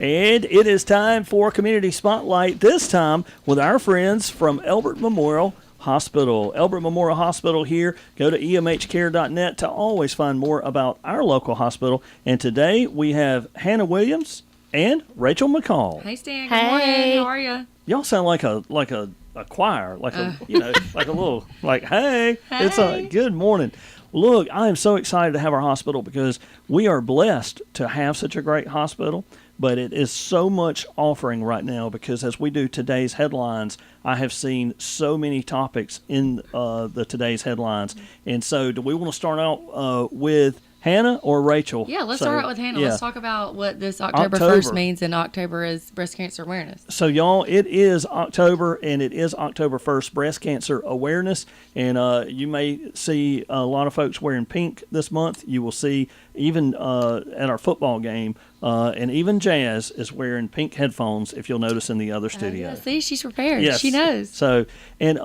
And it is time for Community Spotlight, this time with our friends from Elbert Memorial Hospital. Elbert Memorial Hospital here. Go to emhcare.net to always find more about our local hospital. And today we have Hannah Williams and Rachel McCall. Hey, Stan. Good morning. How are you? Y'all sound like a choir, like a like a little hey. It's a good morning. Look, I am so excited to have our hospital because we are blessed to have such a great hospital, but it is so much offering right now because as we do today's headlines, I have seen so many topics in the today's headlines. And so do we want to start out with Hannah or Rachel? Yeah, let's start out with Hannah. Yeah. Let's talk about what this October 1st means, and October is Breast Cancer Awareness. So, y'all, it is October, and it is October 1st, Breast Cancer Awareness. And you may see a lot of folks wearing pink this month. You will see even at our football game, and even Jazz is wearing pink headphones, if you'll notice in the other studio. Yeah, see, she's prepared. Yes. She knows. So, and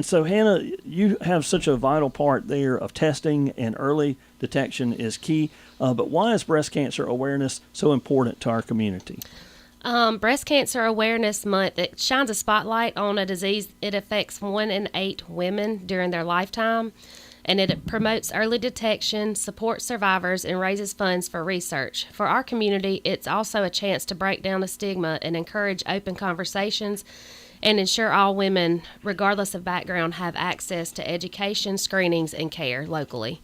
so, Hannah, you have such a vital part there of testing, and early detection is key. But why is breast cancer awareness so important to our community? Breast Cancer Awareness Month, it shines a spotlight on a disease. It affects 1 in 8 women during their lifetime, and it promotes early detection, supports survivors, and raises funds for research. For our community, it's also a chance to break down the stigma and encourage open conversations and ensure all women, regardless of background, have access to education, screenings, and care locally.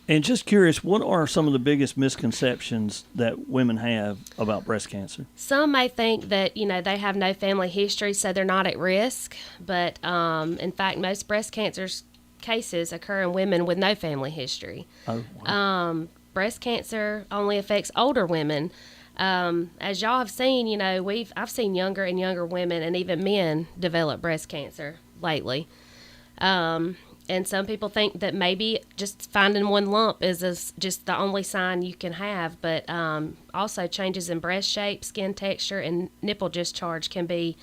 And just curious, what are some of the biggest misconceptions that women have about breast cancer? Some may think that, they have no family history, so they're not at risk. But in fact, most breast cancer cases occur in women with no family history. Oh, wow. Breast cancer only affects older women. As y'all have seen, I've seen younger and younger women and even men develop breast cancer lately. And some people think that maybe just finding one lump is just the only sign you can have, but also changes in breast shape, skin texture, and nipple discharge can be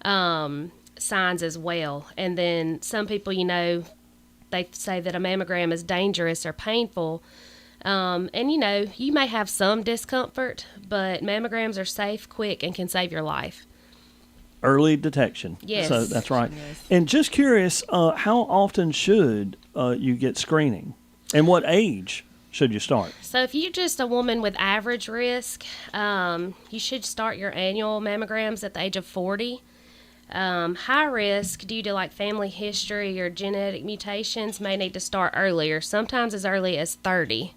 signs as well. And then some people, they say that a mammogram is dangerous or painful. And, you may have some discomfort, but mammograms are safe, quick, and can save your life. Early detection. Yes. So that's right. Yes. And just curious, how often should you get screening? And what age should you start? So if you're just a woman with average risk, you should start your annual mammograms at the age of 40. High risk, due to family history or genetic mutations, may need to start earlier, sometimes as early as 30.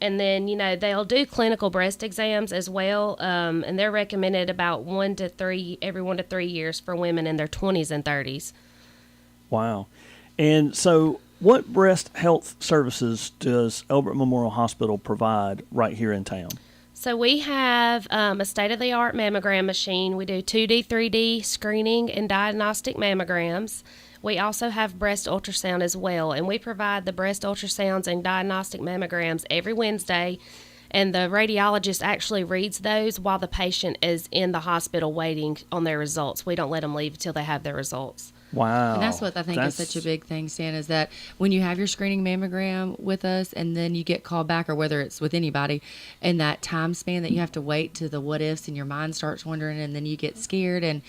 And then, they'll do clinical breast exams as well, and they're recommended about every 1 to 3 years for women in their 20s and 30s. Wow. And so what breast health services does Elbert Memorial Hospital provide right here in town? So we have a state-of-the-art mammogram machine. We do 2D, 3D screening and diagnostic mammograms. We also have breast ultrasound as well, and we provide the breast ultrasounds and diagnostic mammograms every Wednesday, and the radiologist actually reads those while the patient is in the hospital waiting on their results. We don't let them leave until they have their results. Wow. And that's what I think is such a big thing, Stan, is that when you have your screening mammogram with us and then you get called back, or whether it's with anybody, in that time span that you have to wait to the what ifs and your mind starts wondering and then you get scared. And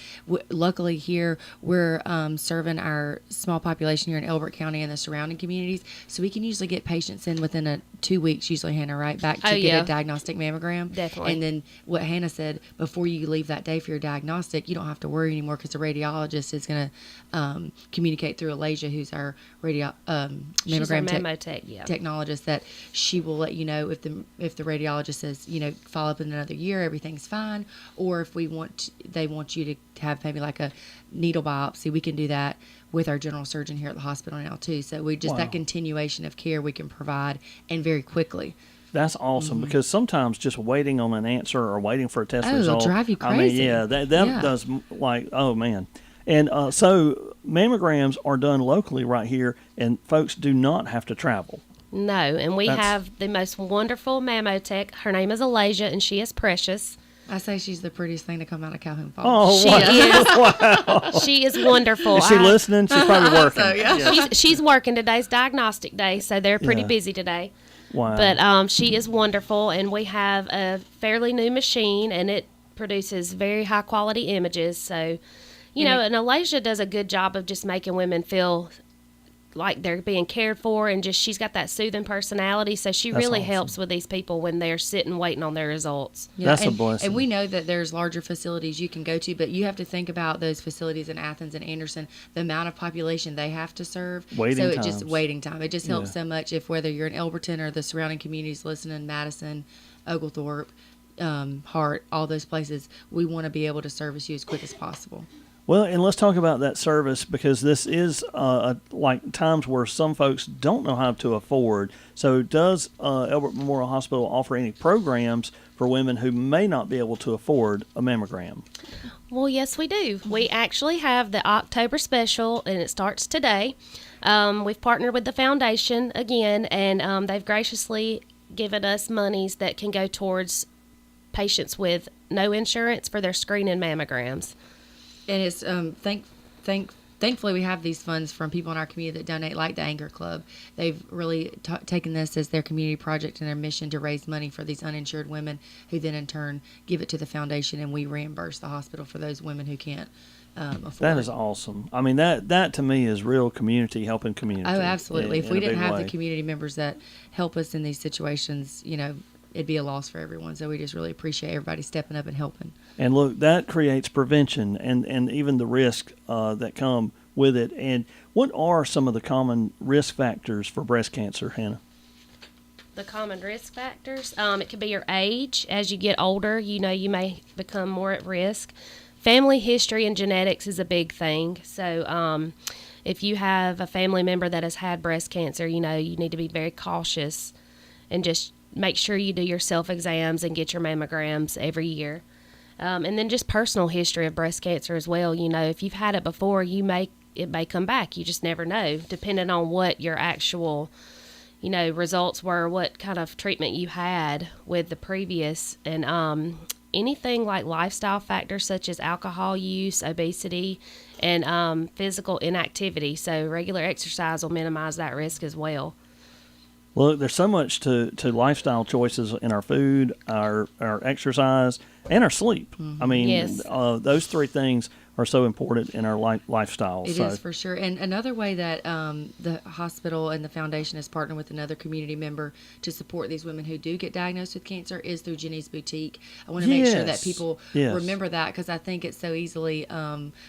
luckily here we're serving our small population here in Elbert County and the surrounding communities. So we can usually get patients in within 2 weeks, usually, Hannah, right? Back to get a diagnostic mammogram. Definitely. And then what Hannah said, before you leave that day for your diagnostic, you don't have to worry anymore because the radiologist is going to communicate through Alasia, who's our mammogram technologist, that she will let you know if the radiologist says, follow up in another year, everything's fine, or if they want you to have maybe like a needle biopsy, we can do that with our general surgeon here at the hospital now too. So we just that continuation of care we can provide, and very quickly. That's awesome, because sometimes just waiting on an answer or waiting for a test result, it'll drive you crazy. That does, oh man. And so mammograms are done locally right here, and folks do not have to travel. No, and we have the most wonderful mammotech. Her name is Alasia, and she is precious. I say she's the prettiest thing to come out of Calhoun Falls. Oh, she is. Wow. She is wonderful. Is she listening? She's probably working. So, yeah. She's working. Today's diagnostic day, so they're pretty busy today. Wow. But she is wonderful, and we have a fairly new machine, and it produces very high quality images. So, and Alasia does a good job of just making women feel like they're being cared for, and just she's got that soothing personality, so she really helps with these people when they're sitting waiting on their results. That's a blessing. And we know that there's larger facilities you can go to, but you have to think about those facilities in Athens and Anderson, the amount of population they have to serve. Waiting time. It just helps so much if whether you're in Elberton or the surrounding communities listening, Madison, Oglethorpe, Hart, all those places, we want to be able to service you as quick as possible. Well, and let's talk about that service, because this is like times where some folks don't know how to afford. So does Elbert Memorial Hospital offer any programs for women who may not be able to afford a mammogram? Well, yes, we do. We actually have the October special, and it starts today. We've partnered with the foundation again, and they've graciously given us monies that can go towards patients with no insurance for their screening mammograms. And it's thankfully we have these funds from people in our community that donate, like the Anger Club. They've really taken this as their community project and their mission to raise money for these uninsured women, who then in turn give it to the foundation, and we reimburse the hospital for those women who can't afford. That is awesome. I mean, that to me is real community helping community. Oh, absolutely. If we didn't have the community members that help us in these situations, it'd be a loss for everyone. So we just really appreciate everybody stepping up and helping. And look, that creates prevention and even the risk that come with it. And what are some of the common risk factors for breast cancer, Hannah? The common risk factors, it could be your age. As you get older, you may become more at risk. Family history and genetics is a big thing. So if you have a family member that has had breast cancer, you need to be very cautious and just make sure you do your self-exams and get your mammograms every year. And then just personal history of breast cancer as well. If you've had it before, it may come back. You just never know, depending on what your actual, results were, what kind of treatment you had with the previous. And anything like lifestyle factors such as alcohol use, obesity, and physical inactivity. So regular exercise will minimize that risk as well. Look, there's so much to lifestyle choices in our food, our exercise, and our sleep. Mm-hmm. I mean, yes. Those three things are so important in our lifestyle. It is for sure. And another way that the hospital and the foundation has partnered with another community member to support these women who do get diagnosed with cancer is through Jenny's Boutique. I want to make sure that people remember that, because I think it's so easily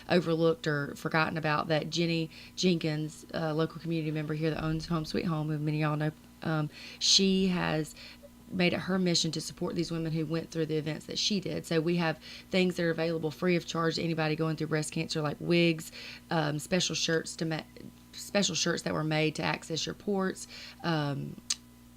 overlooked or forgotten about, that Jenny Jenkins, a local community member here that owns Home Sweet Home, who many of y'all know, she has made it her mission to support these women who went through the events that she did. So we have things that are available free of charge to anybody going through breast cancer, like wigs, special shirts that were made to access your ports,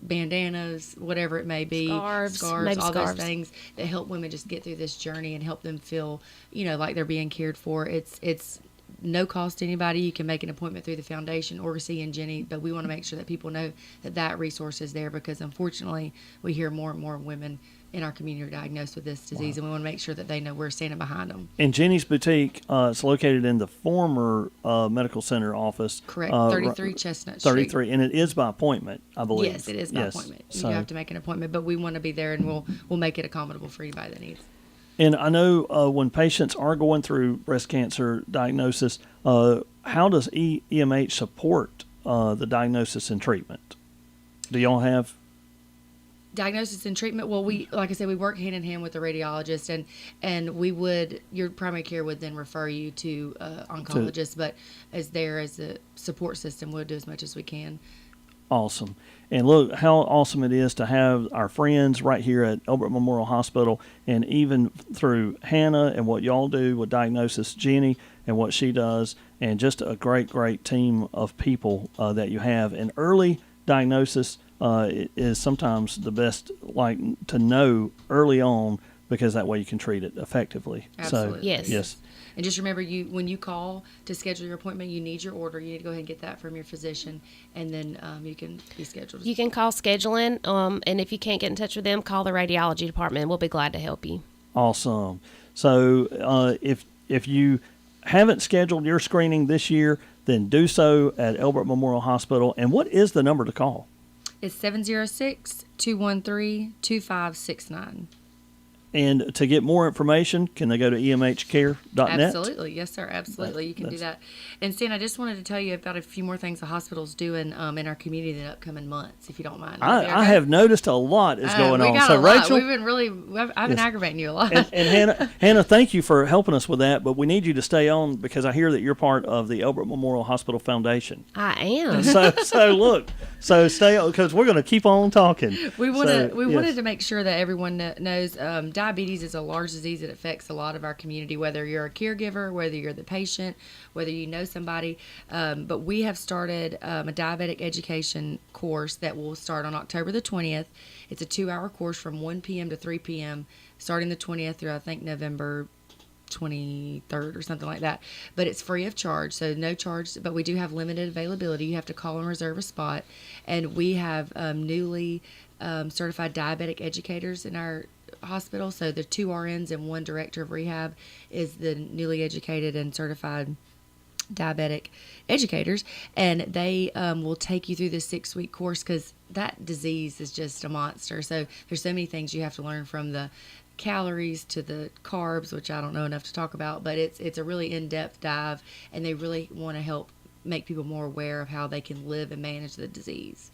bandanas, whatever it may be, scarves, those things that help women just get through this journey and help them feel, like they're being cared for. It's no cost to anybody. You can make an appointment through the foundation or see in Jenny, but we want to make sure that people know that resource is there, because unfortunately we hear more and more women in our community are diagnosed with this disease. Wow. And we want to make sure that they know we're standing behind them. And Jenny's Boutique, it's located in the former medical center office. Correct, 33 Chestnut Street. 33, and it is by appointment, I believe. Yes, it is by appointment. You have to make an appointment, but we want to be there, and we'll make it accommodable for anybody that needs. And I know when patients are going through breast cancer diagnosis, how does EMH support the diagnosis and treatment? Do y'all have diagnosis and treatment? Well, like I said, we work hand in hand with the radiologist, and your primary care would then refer you to oncologist, but as a support system, we'll do as much as we can. Awesome. And look how awesome it is to have our friends right here at Elbert Memorial Hospital, and even through Hannah and what y'all do with Diagnosis, Jenny, and what she does, and just a great, great team of people that you have. And early diagnosis is sometimes the best, to know early on, because that way you can treat it effectively. Absolutely. So, yes. And just remember, when you call to schedule your appointment, you need your order. You need to go ahead and get that from your physician, and then you can be scheduled. You can call scheduling, and if you can't get in touch with them, call the radiology department. We'll be glad to help you. Awesome. So if you haven't scheduled your screening this year, then do so at Elbert Memorial Hospital. And what is the number to call? It's 706-213-2569. And to get more information, can they go to emhcare.net? Absolutely. Yes, sir. Absolutely. You can do that. And Stan, I just wanted to tell you about a few more things the hospital's doing in our community in the upcoming months, if you don't mind. I have noticed a lot is going on. So, Rachel, I've been aggravating you a lot. And Hannah, thank you for helping us with that, but we need you to stay on because I hear that you're part of the Elbert Memorial Hospital Foundation. I am. So stay on because we're going to keep on talking. We wanted to make sure that everyone knows diabetes is a large disease that affects a lot of our community, whether you're a caregiver, whether you're the patient, whether you know somebody. But we have started a diabetic education course that will start on October the 20th. It's a 2-hour course from 1 p.m. to 3 p.m., starting the 20th through, I think, November 23rd or something like that. But it's free of charge, so no charge. But we do have limited availability. You have to call and reserve a spot. And we have newly certified diabetic educators in our hospital. So the 2 RNs and 1 director of rehab is the newly educated and certified diabetic educators, and they will take you through this 6-week course because that disease is just a monster. So there's so many things you have to learn, from the calories to the carbs, which I don't know enough to talk about, but it's a really in-depth dive, and they really want to help make people more aware of how they can live and manage the disease.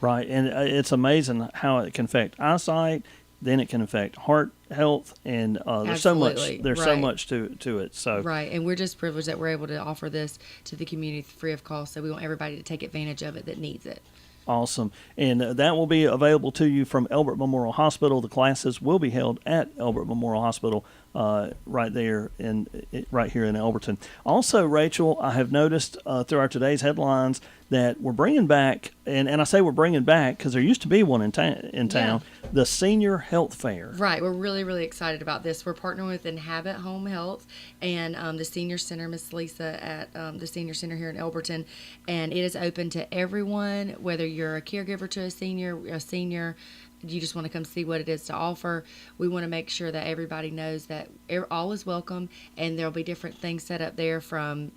Right, and it's amazing how it can affect eyesight. Then it can affect heart health, and there's so much to it. So right, and we're just privileged that we're able to offer this to the community free of cost. So we want everybody to take advantage of it that needs it. Awesome, and that will be available to you from Elbert Memorial Hospital. The classes will be held at Elbert Memorial Hospital, right here in Elberton. Also, Rachel, I have noticed through our today's headlines that we're bringing back, and I say we're bringing back because there used to be one in town, the Senior Health Fair. Right, we're really, really excited about this. We're partnering with Inhabit Home Health and the Senior Center, Miss Lisa at the Senior Center here in Elberton, and it is open to everyone, whether you're a caregiver to a senior, you just want to come see what it is to offer. We want to make sure that everybody knows that all is welcome, and there'll be different things set up there, from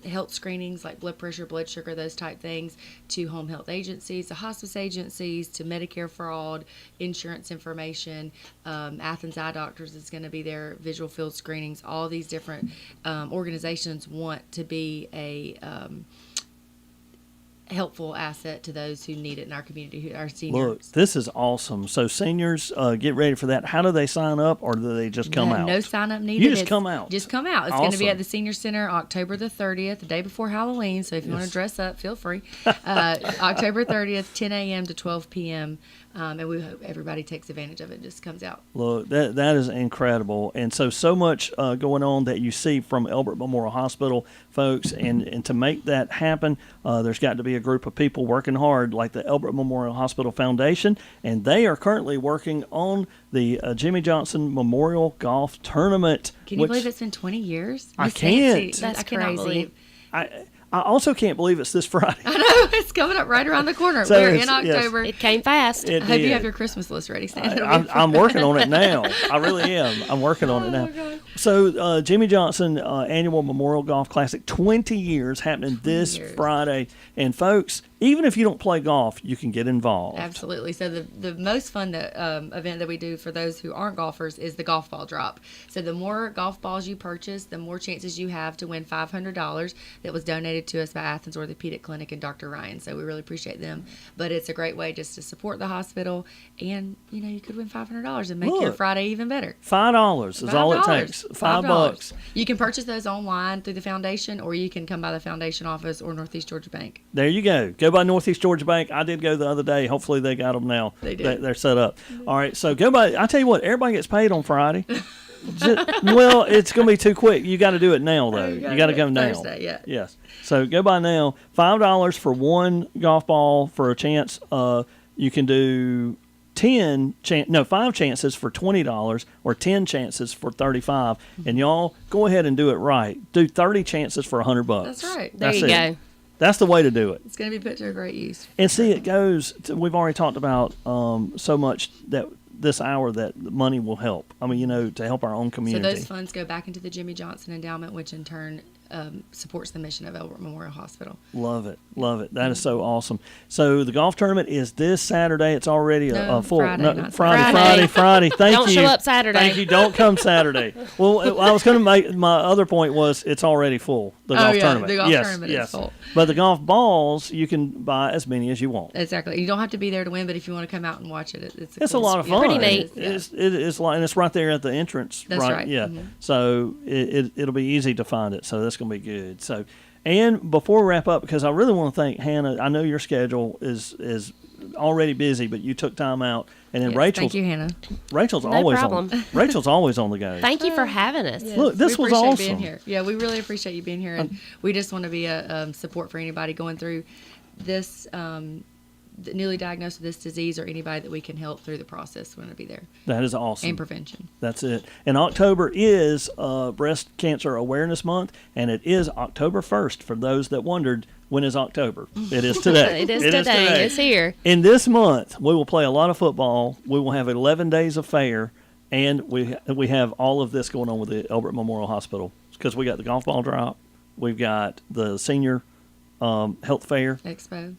health screenings like blood pressure, blood sugar, those type things, to home health agencies, to hospice agencies, to Medicare fraud, insurance information. Athens Eye Doctors is going to be there, visual field screenings. All these different organizations want to be a helpful asset to those who need it in our community, our seniors. Look, this is awesome. So seniors, get ready for that. How do they sign up, or do they just come out? No sign up needed. You just come out. Just come out. It's awesome. going to be at the Senior Center October the 30th, the day before Halloween. So if you want to dress up, feel free. October 30th, 10 a.m. to 12 p.m. And we hope everybody takes advantage of it. Just comes out. Look, that is incredible. And so much going on that you see from Elbert Memorial Hospital, folks. And to make that happen, there's got to be a group of people working hard, like the Elbert Memorial Hospital Foundation. And they are currently working on the Jimmy Johnson Memorial Golf Tournament. Can you believe it's been 20 years? I can't. That's crazy. I also can't believe it's this Friday. I know, it's coming up right around the corner. So we're in October. Yes. It came fast. I hope you have your Christmas list ready, Stan. I'm working on it now. I really am. I'm working on it now. God. So Jimmy Johnson Annual Memorial Golf Classic, 20 years, happening this Friday. And folks, even if you don't play golf, you can get involved. Absolutely. So the most fun event that we do for those who aren't golfers is the Goftball drop. So the more golf balls you purchase, the more chances you have to win $500 that was donated to us by Athens Orthopedic Clinic and Dr. Ryan. So we really appreciate them. But it's a great way just to support the hospital, and you could win $500 and make your Friday even better. $5 is all it takes. $5. You can purchase those online through the foundation, or you can come by the foundation office or Northeast Georgia Bank. There you go. Go by Northeast Georgia Bank. I did go the other day. Hopefully they got them now. They did. They're set up. All right. So go by. I tell you what, everybody gets paid on Friday. Well, it's going to be too quick. You got to do it now, though. You got to go now. Thursday, yeah. Yes. So go by now. $5 for one golf ball for a chance. You can do 5 chances for $20 or 10 chances for $35. And y'all go ahead and do it right. Do 30 chances for $100. That's right. There you go. That's the way to do it. It's going to be put to a great use. And see, it goes. We've already talked about so much that this hour that money will help. I mean, to help our own community. So those funds go back into the Jimmy Johnson Endowment, which in turn supports the mission of Elbert Memorial Hospital. Love it. Love it. That is so awesome. So the golf tournament is this Saturday. It's already a full Friday. Thank you. Don't show up Saturday. Thank you. Don't come Saturday. Well, I was going to make my other point was it's already full. The golf tournament. The golf tournament is full. But the golf balls, you can buy as many as you want. Exactly. You don't have to be there to win, but if you want to come out and watch it, it's a lot of fun. Pretty neat. It's like, and it's right there at the entrance. That's right. Yeah. Mm-hmm. So it'll be easy to find it. So that's going to be good. So, and before we wrap up, because I really want to thank Hannah. I know your schedule is already busy, but you took time out. And then thank you, Hannah. Rachel's No always problem. on. Rachel's always on the go. Thank you for having us. Yes, Look, this was awesome. Being here. Yeah, we really appreciate you being here, and we just want to be a support for anybody going through this, newly diagnosed with this disease, or anybody that we can help through the process. We want to be there. That is awesome. And prevention. That's it. And October is Breast Cancer Awareness Month, and it is October 1st for those that wondered. When is October? It is today. It is today. It's here. In this month, we will play a lot of football. We will have 11 days of fair, and we have all of this going on with the Elbert Memorial Hospital because we got the golf ball drop, we've got the senior health fair expo,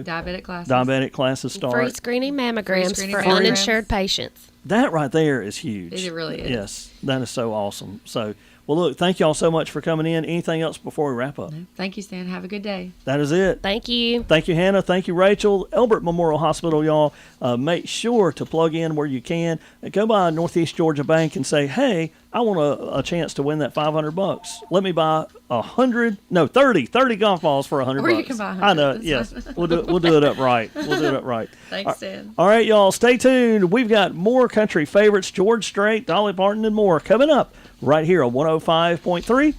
diabetic classes start, free screening mammograms for uninsured patients. That right there is huge. It really is. Yes, that is so awesome. So. Well, look, thank you all so much for coming in. Anything else before we wrap up? No. Thank you, Stan. Have a good day. That is it. Thank you. Thank you, Hannah. Thank you, Rachel. Elbert Memorial Hospital, y'all. Make sure to plug in where you can. Go by Northeast Georgia Bank and say, hey, I want a chance to win that $500. Let me buy 30 golf balls for $100. Or you can buy 100. I know. Yes. We'll do it upright. We'll do it upright. Thanks, Stan. All right, y'all. Stay tuned. We've got more country favorites, George Strait, Dolly Parton, and more coming up right here on 105.3